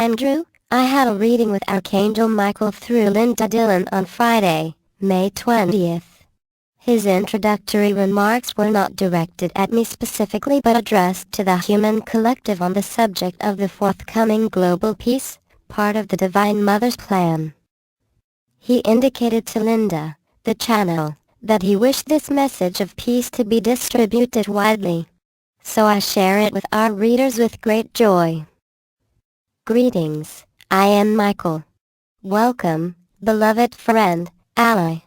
Andrew. I had a reading with Archangel Michael through Linda Dillon on Friday, May 20th. His introductory remarks were not directed at me specifically but addressed to the human collective on the subject of the forthcoming global peace, part of the Divine Mother's plan. He indicated to Linda, the channel, that he wished this message of peace to be distributed widely. So I share it with our readers with great joy. Greetings, I am Michael. Welcome, beloved friend, ally.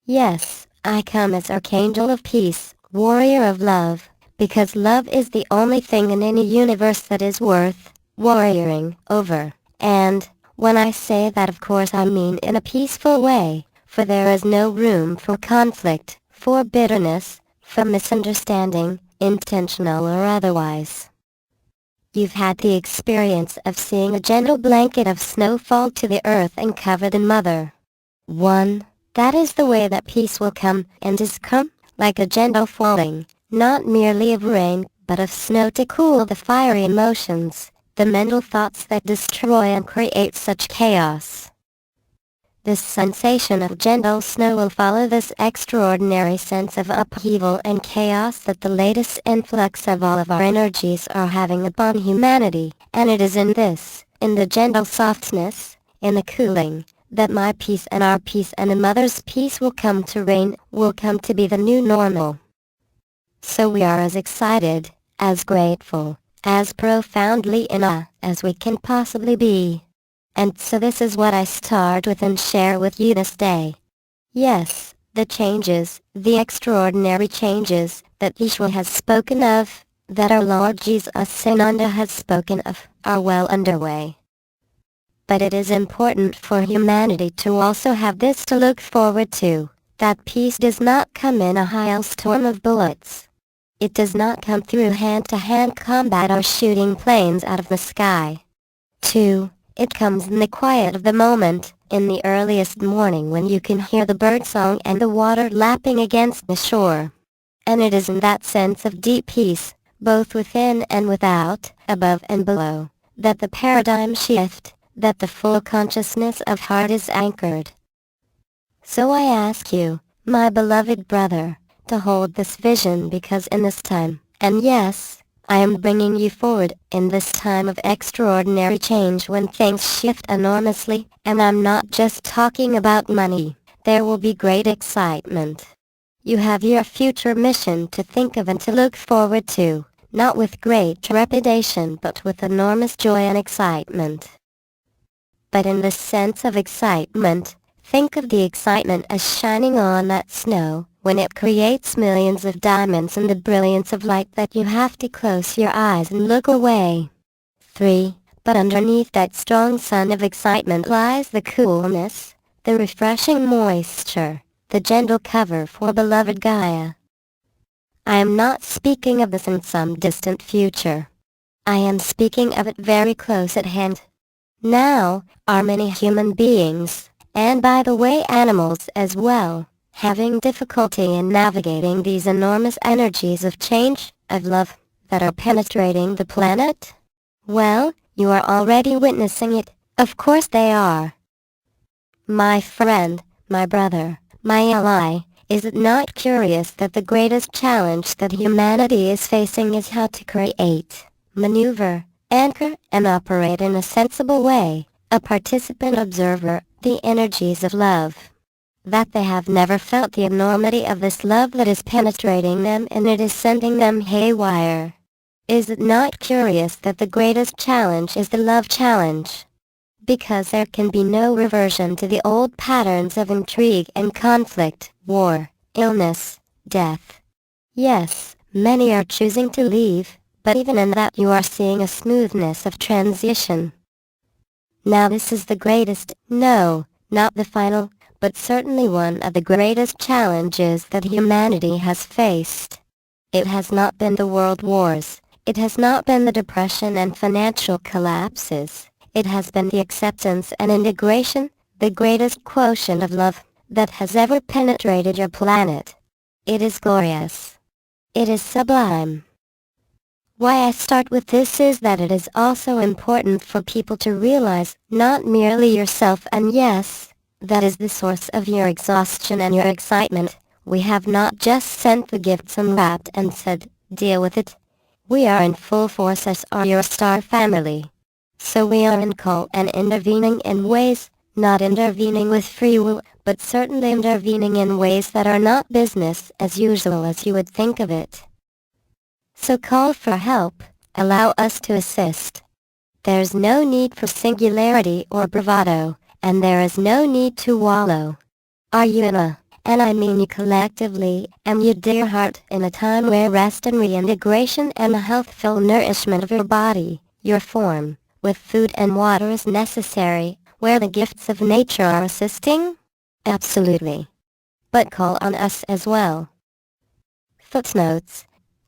Yes, I come as Archangel of Peace, Warrior of Love, because love is the only thing in any universe that is worth warrioring over. And, when I say that, of course I mean in a peaceful way, for there is no room for conflict, for bitterness, for misunderstanding, intentional or otherwise. You've had the experience of seeing a gentle blanket of snow fall to the earth and cover the mother. 1. That is the way that peace will come, and is come, like a gentle falling, not merely of rain, but of snow to cool the fiery emotions, the mental thoughts that destroy and create such chaos. This sensation of gentle snow will follow this extraordinary sense of upheaval and chaos that the latest influx of all of our energies are having upon humanity, and it is in this, in the gentle softness, in the cooling, that my peace and our peace and a mother's peace will come to reign, will come to be the new normal. So we are as excited, as grateful, as profoundly in awe as we can possibly be. And so this is what I start with and share with you this day. Yes, the changes, the extraordinary changes, that Yeshua has spoken of, that our Lord Jesus Sananda has spoken of, are well underway. But it is important for humanity to also have this to look forward to, that peace does not come in a hailstorm of bullets. It does not come through hand-to-hand combat or shooting planes out of the sky. 2. It comes in the quiet of the moment, in the earliest morning when you can hear the birdsong and the water lapping against the shore. And it is in that sense of deep peace, both within and without, above and below, that the paradigm shift, that the full consciousness of heart is anchored. So I ask you, my beloved brother, to hold this vision, because in this time, and yes, I am bringing you forward in this time of extraordinary change when things shift enormously, and I'm not just talking about money, there will be great excitement. You have your future mission to think of and to look forward to, not with great trepidation but with enormous joy and excitement. But in this sense of excitement, think of the excitement as shining on that snow, when it creates millions of diamonds in the brilliance of light that you have to close your eyes and look away. 3. But underneath that strong sun of excitement lies the coolness, the refreshing moisture, the gentle cover for beloved Gaia. I am not speaking of this in some distant future. I am speaking of it very close at hand. Now, are many human beings, and by the way animals as well, having difficulty in navigating these enormous energies of change, of love, that are penetrating the planet? Well, you are already witnessing it, of course they are. My friend, my brother, my ally, is it not curious that the greatest challenge that humanity is facing is how to create, maneuver, anchor, and operate in a sensible way, a participant observer, the energies of love. That they have never felt the enormity of this love that is penetrating them and it is sending them haywire. Is it not curious that the greatest challenge is the love challenge? Because there can be no reversion to the old patterns of intrigue and conflict, war, illness, death. Yes, many are choosing to leave, but even in that you are seeing a smoothness of transition. Now this is the greatest, no, not the final, but certainly one of the greatest challenges that humanity has faced. It has not been the world wars, it has not been the depression and financial collapses, it has been the acceptance and integration, the greatest quotient of love, that has ever penetrated your planet. It is glorious. It is sublime. Why I start with this is that it is also important for people to realize not merely yourself, and yes, that is the source of your exhaustion and your excitement. We have not just sent the gifts unwrapped and said, deal with it. We are in full force as are your star family. So we are in call and intervening in ways, not intervening with free will, but certainly intervening in ways that are not business as usual as you would think of it. So call for help, allow us to assist. There's no need for singularity or bravado, and there is no need to wallow. Are you and I mean you collectively, and you dear heart, in a time where rest and reintegration and the healthful nourishment of your body, your form, with food and water is necessary, where the gifts of nature are assisting? Absolutely. But call on us as well. Footnotes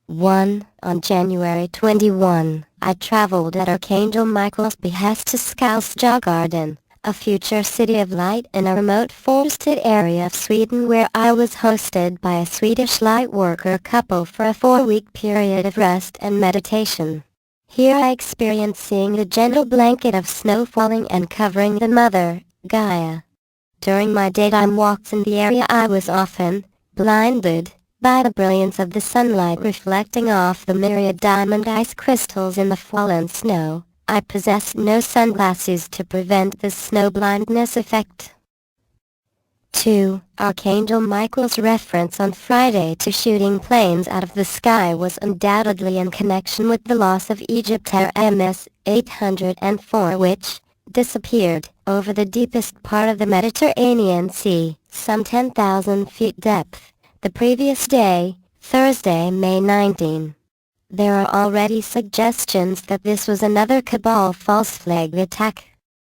1. On January 21, I traveled at Archangel Michael's behest to Skalsjögarden, a future city of light in a remote forested area of Sweden, where I was hosted by a Swedish light worker couple for a 4-week period of rest and meditation. Here I experienced seeing the gentle blanket of snow falling and covering the mother, Gaia. During my daytime walks in the area I was often blinded by the brilliance of the sunlight reflecting off the myriad diamond ice crystals in the fallen snow. I possessed no sunglasses to prevent this snow blindness effect. 2. Archangel Michael's reference on Friday to shooting planes out of the sky was undoubtedly in connection with the loss of Egyptair MS 804, which disappeared over the deepest part of the Mediterranean Sea, some 10,000 feet depth, the previous day, Thursday, May 19. There are already suggestions that this was another Cabal false flag attack.